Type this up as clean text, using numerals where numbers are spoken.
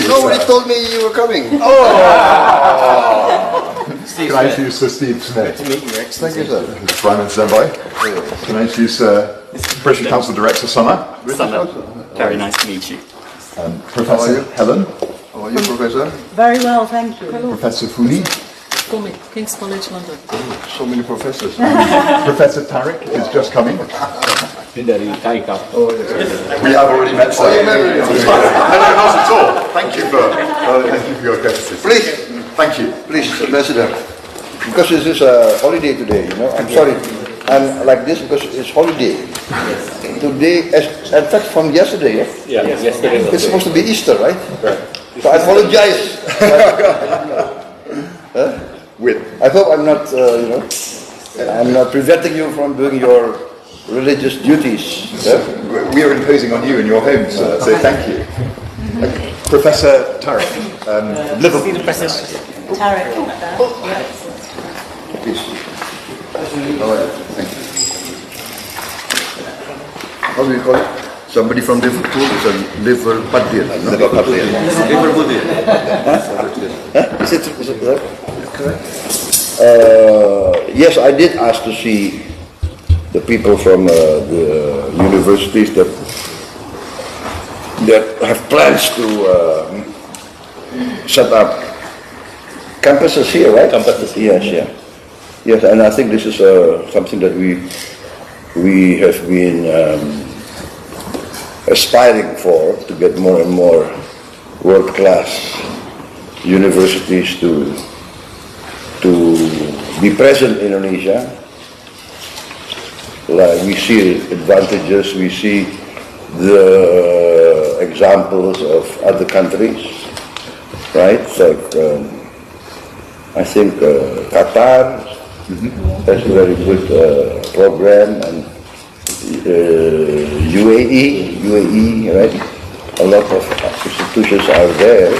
Nobody told me you were coming. Can I introduce Steve Smith? Thank you, sir. Brian Zembai. Can I introduce British Council Director Sana? Very nice to meet you. Professor Helen. How are you, Professor? Very well, thank you. Professor Funi. King's College London. So many professors. Professor Tarek is just coming. Dari Kaikap. We have already met, sir. No, not at all. Thank you for your courtesy. Please, Thank you. please, Ambassador. Because this is a holiday today, you know. I'm sorry. I'm like this because it's holiday. Today, in fact, from yesterday, Yesterday. it's supposed to be Easter, right? So I apologize. I hope I'm not, I'm not preventing you from doing your religious duties. We are imposing on you in your home, sir, so thank you. Professor Tarek, Liverpool. Tarek. Please. All right. Thank you. How do you call it? Somebody from Liverpool is a Liverpudlian. Liverpudlian. Is it correct? Yes, I did ask to see the people from the universities that have plans to set up campuses here, right? Campuses. Yes, and I think this is something that we have been aspiring for, to get more and more world-class universities to be present in Indonesia. Like we see advantages, we see the examples of other countries, right? Like I think Qatar has a very good program, and UAE, right? A lot of institutions are there.